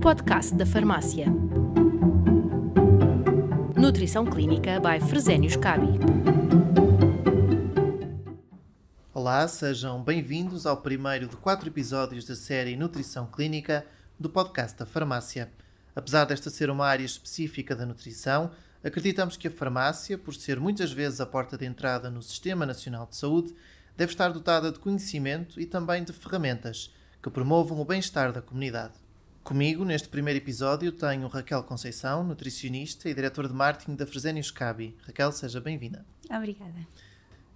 podcast da farmácia. Nutrição Clínica by Fresenius Kabi. Olá, sejam bem-vindos ao primeiro de 4 episódios da série Nutrição Clínica do podcast da farmácia. Apesar desta ser uma área específica da nutrição, acreditamos que a farmácia, por ser muitas vezes a porta de entrada no Sistema Nacional de Saúde, deve estar dotada de conhecimento e também de ferramentas que promovam o bem-estar da comunidade. Comigo, neste primeiro episódio, tenho Raquel Conceição, nutricionista e diretora de marketing da Fresenius Kabi. Raquel, seja bem-vinda. Obrigada.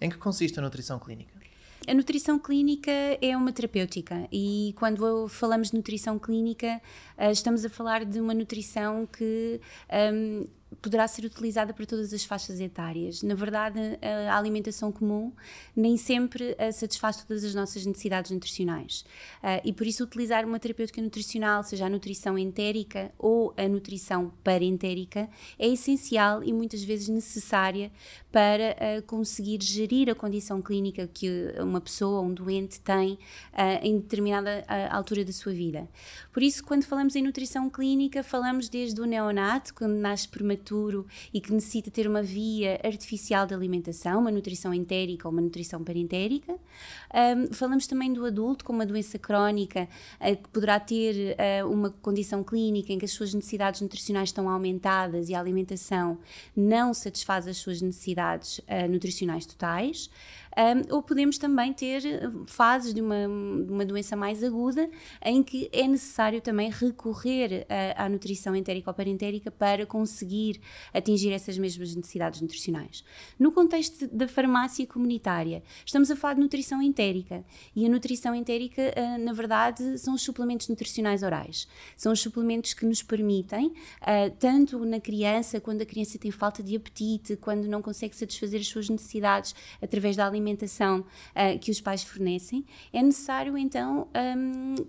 Em que consiste a nutrição clínica? A nutrição clínica é uma terapêutica e quando falamos de nutrição clínica estamos a falar de uma nutrição que poderá ser utilizada para todas as faixas etárias. Na verdade, a alimentação comum nem sempre satisfaz todas as nossas necessidades nutricionais. E por isso utilizar uma terapêutica nutricional, seja a nutrição entérica ou a nutrição parentérica, é essencial e muitas vezes necessária para conseguir gerir a condição clínica que uma pessoa, um doente, tem em determinada altura da sua vida. Por isso, quando falamos em nutrição clínica, falamos desde o neonato, quando nasce prematuro e que necessita ter uma via artificial de alimentação, uma nutrição entérica ou uma nutrição parentérica. Falamos também do adulto com uma doença crónica que poderá ter uma condição clínica em que as suas necessidades nutricionais estão aumentadas e a alimentação não satisfaz as suas necessidades nutricionais totais. Ou podemos também ter fases de uma doença mais aguda em que é necessário também recorrer à nutrição entérica ou parentérica para conseguir atingir essas mesmas necessidades nutricionais. No contexto da farmácia comunitária, estamos a falar de nutrição entérica e a nutrição entérica, na verdade, são os suplementos nutricionais orais. São os suplementos que nos permitem, tanto na criança, quando a criança tem falta de apetite, quando não consegue satisfazer as suas necessidades através da alimentação que os pais fornecem, é necessário então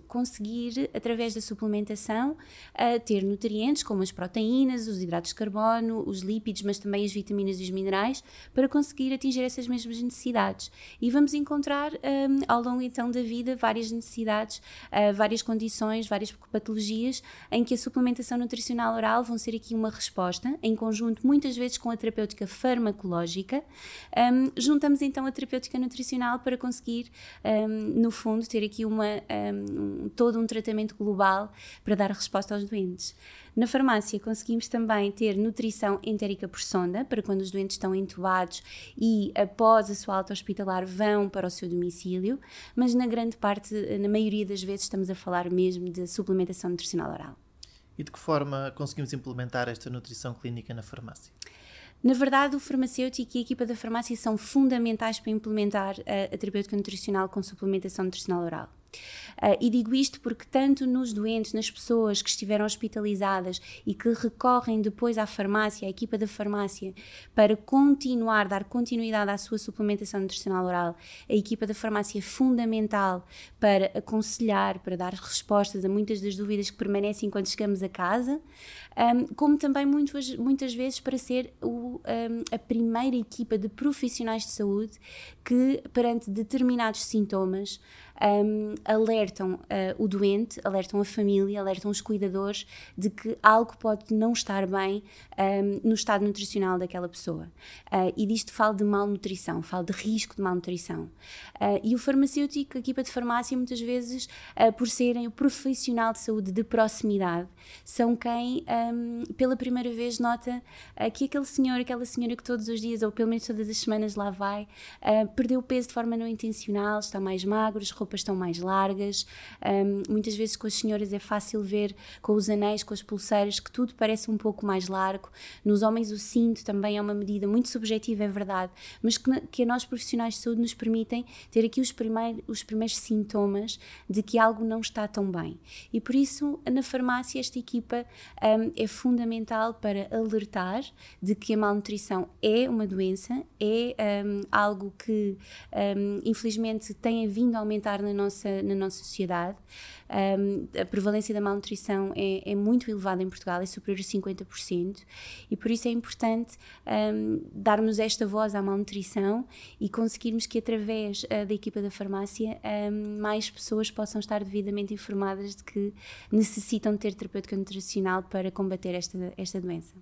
conseguir, através da suplementação, ter nutrientes como as proteínas, os hidratos de carbono, os lípidos, mas também as vitaminas e os minerais, para conseguir atingir essas mesmas necessidades. E vamos encontrar ao longo então da vida várias necessidades, várias condições, várias patologias em que a suplementação nutricional oral vão ser aqui uma resposta, em conjunto muitas vezes com a terapêutica farmacológica. Juntamos então a terapêutica nutricional para conseguir, no fundo, ter aqui todo um tratamento global para dar resposta aos doentes. Na farmácia conseguimos também ter nutrição entérica por sonda, para quando os doentes estão entubados e após a sua alta hospitalar vão para o seu domicílio, mas na maioria das vezes estamos a falar mesmo de suplementação nutricional oral. E de que forma conseguimos implementar esta nutrição clínica na farmácia? Na verdade, o farmacêutico e a equipa da farmácia são fundamentais para implementar a terapêutica nutricional com suplementação nutricional oral. E digo isto porque tanto nos doentes, nas pessoas que estiveram hospitalizadas e que recorrem depois à farmácia, à equipa da farmácia, para dar continuidade à sua suplementação nutricional oral, a equipa da farmácia é fundamental para aconselhar, para dar respostas a muitas das dúvidas que permanecem quando chegamos a casa, como também muitas vezes para ser a primeira equipa de profissionais de saúde que, perante determinados sintomas, alertam o doente, alertam a família, alertam os cuidadores de que algo pode não estar bem no estado nutricional daquela pessoa. E disto falo de malnutrição, falo de risco de malnutrição. E o farmacêutico, a equipa de farmácia, muitas vezes, por serem o profissional de saúde de proximidade, são quem, pela primeira vez, nota que aquele senhor, aquela senhora que todos os dias, ou pelo menos todas as semanas lá vai, perdeu peso de forma não intencional, está mais magro, as roupas estão mais largas, muitas vezes com as senhoras é fácil ver com os anéis, com as pulseiras, que tudo parece um pouco mais largo. Nos homens o cinto também é uma medida muito subjetiva, é verdade, mas que a nós profissionais de saúde nos permitem ter aqui os primeiros sintomas de que algo não está tão bem. E por isso, na farmácia, esta equipa é fundamental para alertar de que a malnutrição é uma doença, é algo que infelizmente tem vindo a aumentar na nossa sociedade. A prevalência da malnutrição é muito elevada em Portugal, é superior a 50%, e por isso é importante darmos esta voz à malnutrição e conseguirmos que, através da equipa da farmácia, mais pessoas possam estar devidamente informadas de que necessitam de ter terapêutica nutricional para combater esta doença.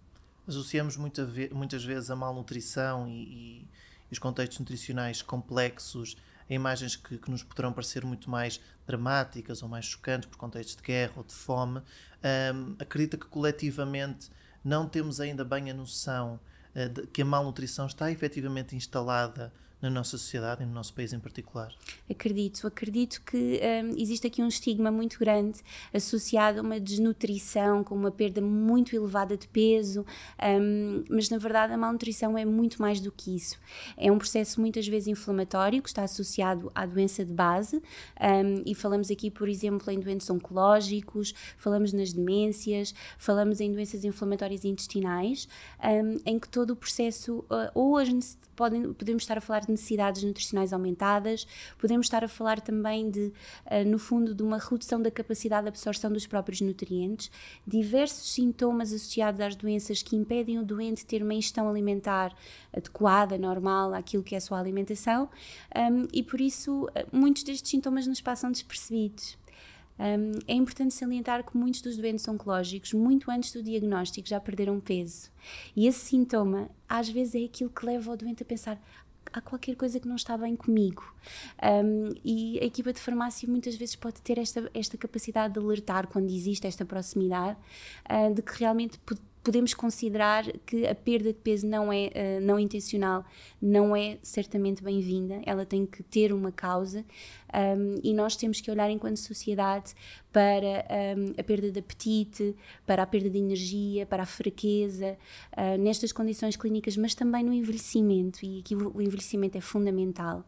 Associamos muitas vezes a malnutrição e os contextos nutricionais complexos a imagens que nos poderão parecer muito mais dramáticas ou mais chocantes por contextos de guerra ou de fome. Acredita que coletivamente não temos ainda bem a noção de que a malnutrição está efetivamente instalada na nossa sociedade e no nosso país em particular? Acredito que existe aqui um estigma muito grande associado a uma desnutrição, com uma perda muito elevada de peso, mas na verdade a malnutrição é muito mais do que isso. É um processo muitas vezes inflamatório que está associado à doença de base, e falamos aqui, por exemplo, em doentes oncológicos, falamos nas demências, falamos em doenças inflamatórias intestinais, em que todo o processo, podemos estar a falar de necessidades nutricionais aumentadas, podemos estar a falar também no fundo, de uma redução da capacidade de absorção dos próprios nutrientes, diversos sintomas associados às doenças que impedem o doente ter uma ingestão alimentar adequada, normal, àquilo que é a sua alimentação, e por isso muitos destes sintomas nos passam despercebidos. É importante salientar que muitos dos doentes oncológicos, muito antes do diagnóstico, já perderam peso. E esse sintoma, às vezes, é aquilo que leva o doente a pensar: há qualquer coisa que não está bem comigo. E a equipa de farmácia muitas vezes pode ter esta capacidade de alertar quando existe esta proximidade, de que realmente podemos considerar que a perda de peso não intencional não é certamente bem-vinda, ela tem que ter uma causa, e nós temos que olhar enquanto sociedade para a perda de apetite, para a perda de energia, para a fraqueza, nestas condições clínicas, mas também no envelhecimento, e aqui o envelhecimento é fundamental.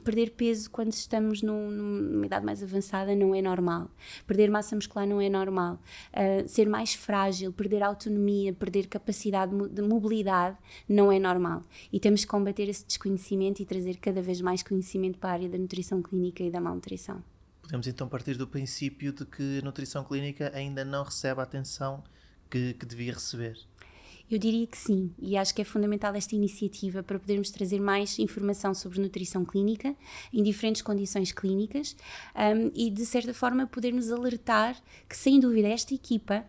Perder peso quando estamos numa idade mais avançada não é normal. Perder massa muscular não é normal. Ser mais frágil, perder autonomia, perder capacidade de mobilidade não é normal. E temos que combater esse desconhecimento e trazer cada vez mais conhecimento para a área da nutrição clínica e da malnutrição. Podemos então partir do princípio de que a nutrição clínica ainda não recebe a atenção que devia receber. Eu diria que sim, e acho que é fundamental esta iniciativa para podermos trazer mais informação sobre nutrição clínica em diferentes condições clínicas, e de certa forma podermos alertar que, sem dúvida, esta equipa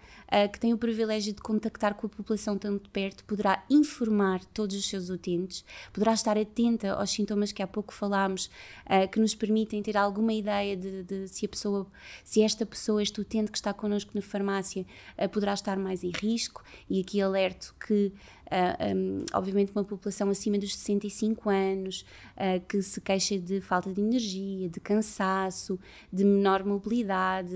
que tem o privilégio de contactar com a população tão de perto poderá informar todos os seus utentes, poderá estar atenta aos sintomas que há pouco falámos, que nos permitem ter alguma ideia de se esta pessoa, este utente que está connosco na farmácia, poderá estar mais em risco. E aqui alerto que obviamente uma população acima dos 65 anos, que se queixa de falta de energia, de cansaço, de menor mobilidade,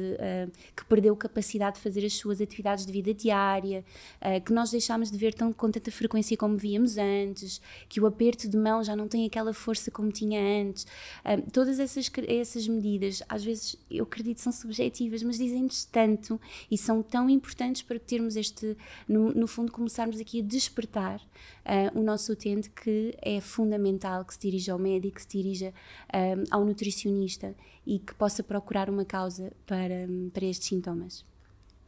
que perdeu capacidade de fazer as suas atividades de vida diária, que nós deixámos de ver com tanta frequência como víamos antes, que o aperto de mão já não tem aquela força como tinha antes. Todas essas medidas, às vezes eu acredito são subjetivas, mas dizem-nos tanto e são tão importantes para termos no fundo, começarmos aqui a despertar o nosso utente, que é fundamental que se dirija ao médico, que se dirija ao nutricionista e que possa procurar uma causa para estes sintomas.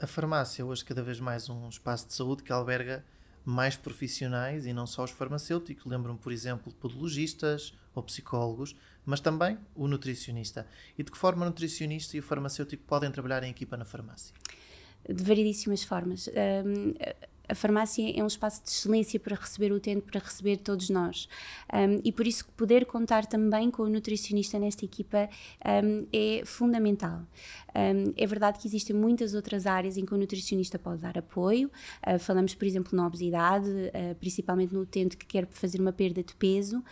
A farmácia hoje cada vez mais um espaço de saúde que alberga mais profissionais e não só os farmacêuticos. Lembro-me, por exemplo, de podologistas ou psicólogos, mas também o nutricionista. E de que forma o nutricionista e o farmacêutico podem trabalhar em equipa na farmácia? De variedíssimas formas. A farmácia é um espaço de excelência para receber o utente, para receber todos nós. E por isso poder contar também com o nutricionista nesta equipa é fundamental. É verdade que existem muitas outras áreas em que o nutricionista pode dar apoio. Falamos, por exemplo, na obesidade, principalmente no utente que quer fazer uma perda de peso.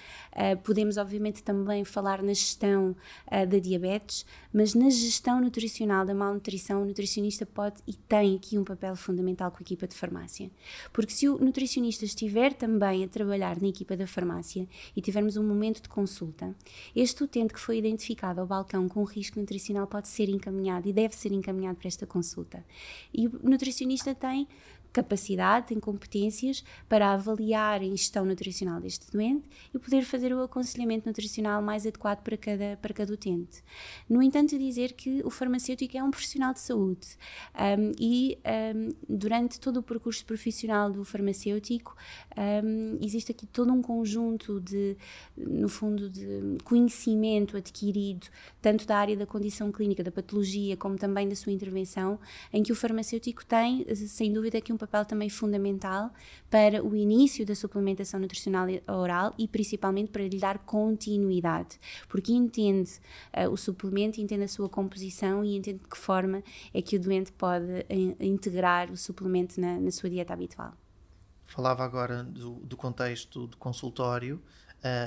Podemos, obviamente, também falar na gestão da diabetes, mas na gestão nutricional da malnutrição, o nutricionista pode e tem aqui um papel fundamental com a equipa de farmácia. Porque se o nutricionista estiver também a trabalhar na equipa da farmácia e tivermos um momento de consulta, este utente que foi identificado ao balcão com risco nutricional pode ser encaminhado e deve ser encaminhado para esta consulta. E o nutricionista tem capacidade, tem competências para avaliar a ingestão nutricional deste doente e poder fazer o aconselhamento nutricional mais adequado para cada utente. No entanto, dizer que o farmacêutico é um profissional de saúde durante todo o percurso profissional do farmacêutico existe aqui todo um conjunto no fundo, de conhecimento adquirido, tanto da área da condição clínica, da patologia, como também da sua intervenção, em que o farmacêutico tem, sem dúvida, aqui um papel também fundamental para o início da suplementação nutricional oral e principalmente para lhe dar continuidade, porque entende o suplemento, entende a sua composição e entende de que forma é que o doente pode integrar o suplemento na sua dieta habitual. Falava agora do contexto do consultório,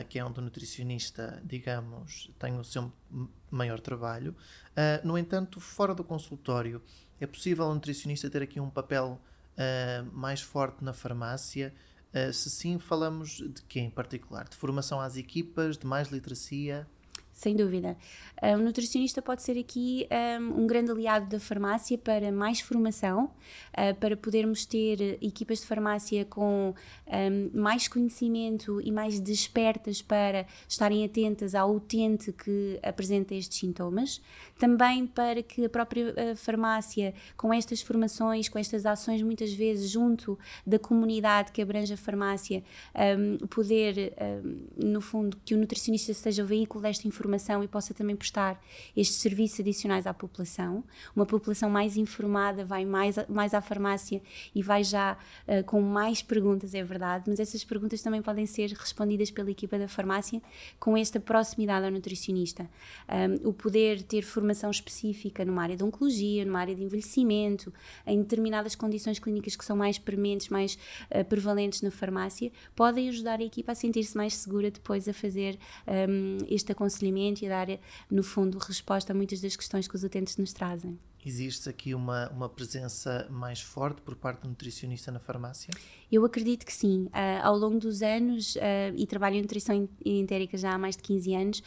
que é onde o nutricionista, digamos, tem o seu maior trabalho. No entanto, fora do consultório, é possível o nutricionista ter aqui um papel mais forte na farmácia? Se sim, falamos de quê em particular? De formação às equipas, de mais literacia? Sem dúvida. O nutricionista pode ser aqui um grande aliado da farmácia para mais formação, para podermos ter equipas de farmácia com mais conhecimento e mais despertas para estarem atentas ao utente que apresenta estes sintomas. Também para que a própria farmácia, com estas formações, com estas ações muitas vezes junto da comunidade que abrange a farmácia, poder, no fundo, que o nutricionista seja o veículo desta informação e possa também prestar estes serviços adicionais à população. Uma população mais informada vai mais à farmácia e vai já com mais perguntas, é verdade, mas essas perguntas também podem ser respondidas pela equipa da farmácia com esta proximidade ao nutricionista. O poder ter formação específica numa área de oncologia, numa área de envelhecimento, em determinadas condições clínicas que são mais prementes, mais prevalentes na farmácia, podem ajudar a equipa a sentir-se mais segura depois a fazer este aconselhamento e a dar, no fundo, resposta a muitas das questões que os utentes nos trazem. Existe aqui uma presença mais forte por parte do nutricionista na farmácia? Eu acredito que sim. Ao longo dos anos, e trabalho em nutrição entérica já há mais de 15 anos,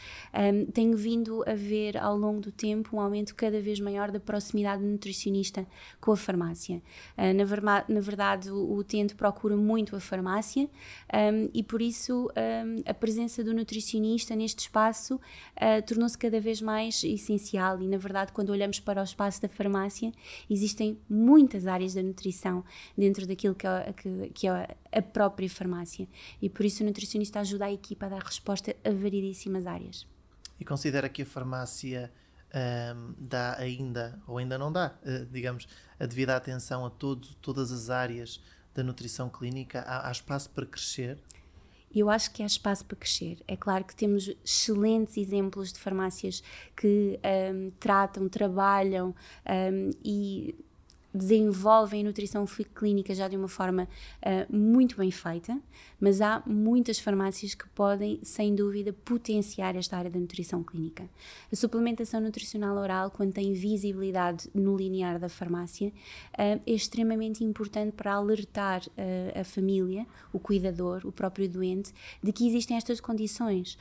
tenho vindo a ver ao longo do tempo um aumento cada vez maior da proximidade do nutricionista com a farmácia. Na verdade, o utente procura muito a farmácia e por isso a presença do nutricionista neste espaço tornou-se cada vez mais essencial e, na verdade, quando olhamos para o espaço da farmácia, existem muitas áreas da nutrição dentro daquilo que é a própria farmácia e por isso o nutricionista ajuda a equipa a dar resposta a variedíssimas áreas. E considera que a farmácia dá ainda, ou ainda não dá, digamos, a devida atenção a todas as áreas da nutrição clínica? Há espaço para crescer? Eu acho que há espaço para crescer. É claro que temos excelentes exemplos de farmácias que trabalham e desenvolvem nutrição clínica já de uma forma muito bem feita, mas há muitas farmácias que podem, sem dúvida, potenciar esta área da nutrição clínica. A suplementação nutricional oral, quando tem visibilidade no linear da farmácia, é extremamente importante para alertar a família, o cuidador, o próprio doente, de que existem estas condições.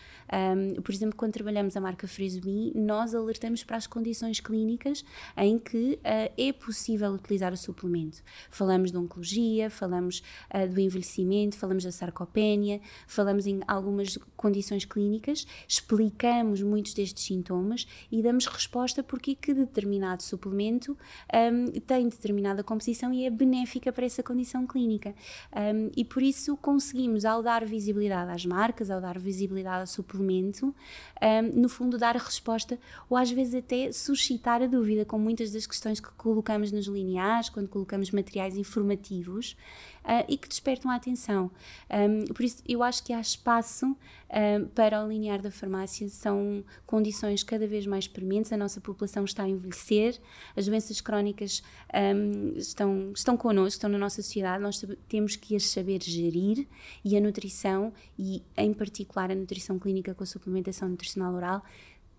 Por exemplo, quando trabalhamos a marca Frisbee, nós alertamos para as condições clínicas em que é possível utilizar o suplemento. Falamos de oncologia, falamos do envelhecimento, falamos da sarcopénia, falamos em algumas condições clínicas, explicamos muitos destes sintomas e damos resposta porque que determinado suplemento tem determinada composição e é benéfica para essa condição clínica. E por isso conseguimos, ao dar visibilidade às marcas, ao dar visibilidade ao suplemento, no fundo dar resposta ou às vezes até suscitar a dúvida com muitas das questões que colocamos nos lineares, quando colocamos materiais informativos e que despertam a atenção. Por isso eu acho que há espaço para o linear da farmácia. São condições cada vez mais prementes, a nossa população está a envelhecer, as doenças crónicas estão connosco, estão na nossa sociedade, nós temos que as saber gerir e a nutrição, e em particular a nutrição clínica com a suplementação nutricional oral,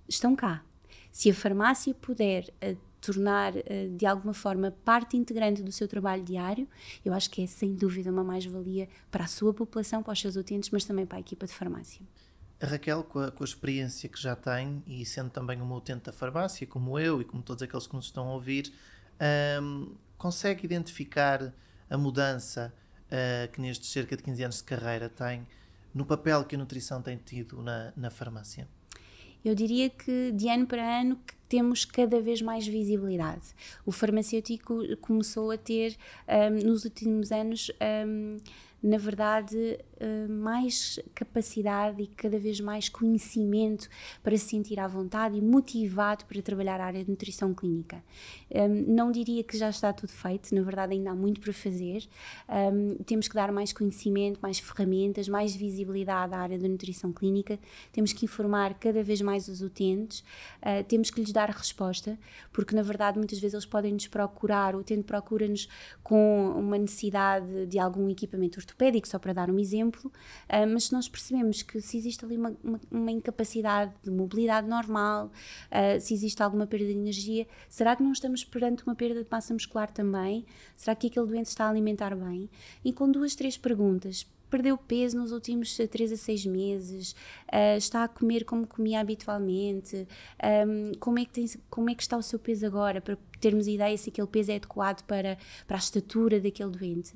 estão cá. Se a farmácia puder tornar de alguma forma parte integrante do seu trabalho diário, eu acho que é sem dúvida uma mais-valia para a sua população, para os seus utentes, mas também para a equipa de farmácia. A Raquel, com a experiência que já tem e sendo também uma utente da farmácia, como eu e como todos aqueles que nos estão a ouvir, consegue identificar a mudança que nestes cerca de 15 anos de carreira tem no papel que a nutrição tem tido na farmácia? Eu diria que de ano para ano temos cada vez mais visibilidade. O farmacêutico começou a ter, nos últimos anos, na verdade, mais capacidade e cada vez mais conhecimento para se sentir à vontade e motivado para trabalhar a área de nutrição clínica. Não diria que já está tudo feito, na verdade ainda há muito para fazer. Temos que dar mais conhecimento, mais ferramentas, mais visibilidade à área da nutrição clínica, temos que informar cada vez mais os utentes, temos que lhes dar resposta, porque na verdade muitas vezes eles podem nos procurar, o utente procura-nos com uma necessidade de algum equipamento ortopédico, só para dar um exemplo, mas se nós percebemos que se existe ali uma incapacidade de mobilidade normal, se existe alguma perda de energia, será que não estamos perante uma perda de massa muscular também? Será que aquele doente está a alimentar bem? E com 2, 3 perguntas: perdeu peso nos últimos 3 a 6 meses, está a comer como comia habitualmente, como é que está o seu peso agora, para termos ideia se aquele peso é adequado para a estatura daquele doente.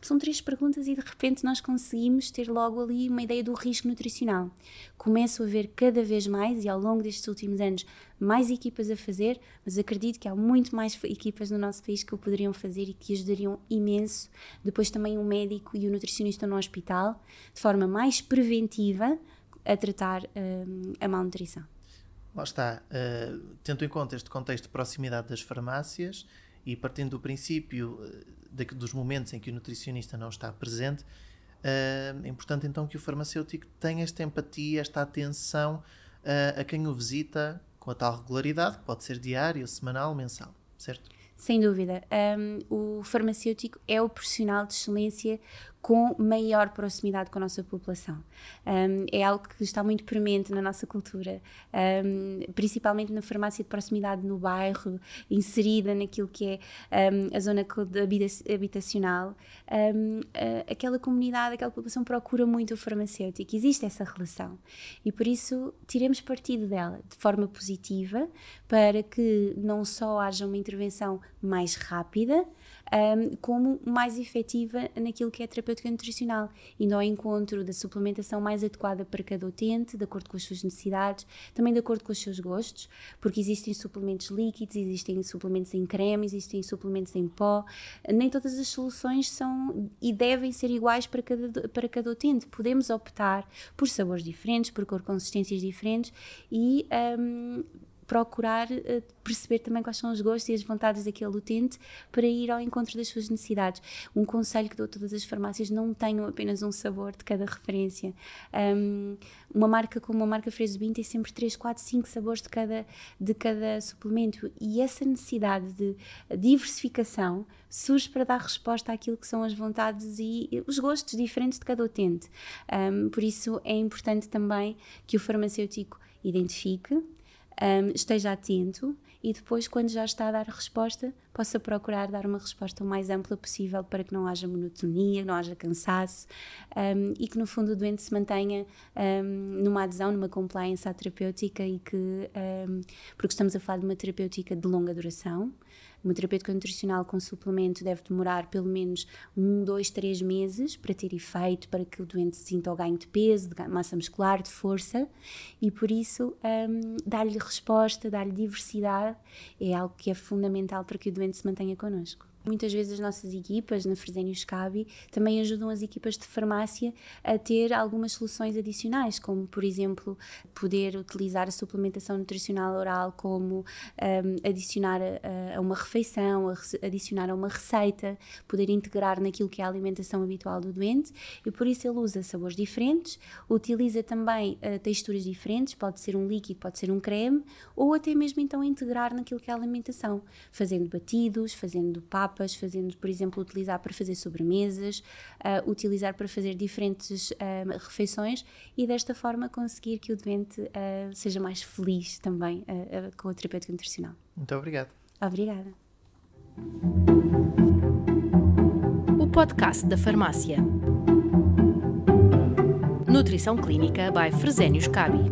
São 3 perguntas e de repente nós conseguimos ter logo ali uma ideia do risco nutricional. Começo a ver cada vez mais, e ao longo destes últimos anos, mais equipas a fazer, mas acredito que há muito mais equipas no nosso país que o poderiam fazer e que ajudariam imenso. Depois também um médico e um nutricionista no hospital, de forma mais preventiva, a tratar a malnutrição. Lá está, tendo em conta este contexto de proximidade das farmácias e partindo do princípio dos momentos em que o nutricionista não está presente, é importante então que o farmacêutico tenha esta empatia, esta atenção a quem o visita com a tal regularidade, que pode ser diária, semanal, mensal, certo? Sem dúvida. O farmacêutico é o profissional de excelência com maior proximidade com a nossa população. É algo que está muito premente na nossa cultura, principalmente na farmácia de proximidade no bairro, inserida naquilo que é a zona habitacional. Aquela comunidade, aquela população procura muito o farmacêutico, existe essa relação e por isso tiremos partido dela de forma positiva para que não só haja uma intervenção mais rápida, como mais efetiva naquilo que é a terapêutica nutricional, indo ao encontro da suplementação mais adequada para cada utente, de acordo com as suas necessidades, também de acordo com os seus gostos, porque existem suplementos líquidos, existem suplementos em creme, existem suplementos em pó, nem todas as soluções são e devem ser iguais para cada utente. Podemos optar por sabores diferentes, por consistências diferentes e procurar perceber também quais são os gostos e as vontades daquele utente para ir ao encontro das suas necessidades. Um conselho que dou a todas as farmácias: não tenham apenas um sabor de cada referência. Uma marca como a marca Fresubin tem sempre 3, 4, 5 sabores de cada suplemento, e essa necessidade de diversificação surge para dar resposta àquilo que são as vontades e os gostos diferentes de cada utente. Por isso é importante também que o farmacêutico identifique, esteja atento e depois, quando já está a dar resposta, possa procurar dar uma resposta o mais ampla possível para que não haja monotonia, não haja cansaço, e que no fundo o doente se mantenha numa adesão, numa compliance à terapêutica, e que, porque estamos a falar de uma terapêutica de longa duração. Uma terapêutica nutricional com suplemento deve demorar pelo menos 1, 2, 3 meses para ter efeito, para que o doente sinta o ganho de peso, de massa muscular, de força, e por isso dar-lhe resposta, dar-lhe diversidade é algo que é fundamental para que o doente se mantenha connosco. Muitas vezes as nossas equipas na Fresenius Kabi também ajudam as equipas de farmácia a ter algumas soluções adicionais, como por exemplo poder utilizar a suplementação nutricional oral como adicionar a uma refeição, adicionar a uma receita, poder integrar naquilo que é a alimentação habitual do doente, e por isso ele usa sabores diferentes, utiliza também texturas diferentes, pode ser um líquido, pode ser um creme, ou até mesmo então integrar naquilo que é a alimentação, fazendo batidos, fazendo papas, fazendo, por exemplo, utilizar para fazer sobremesas, utilizar para fazer diferentes refeições, e desta forma conseguir que o doente seja mais feliz também com a terapêutica nutricional. Muito obrigado. Obrigada. O podcast da farmácia. Nutrição Clínica by Fresenius Kabi.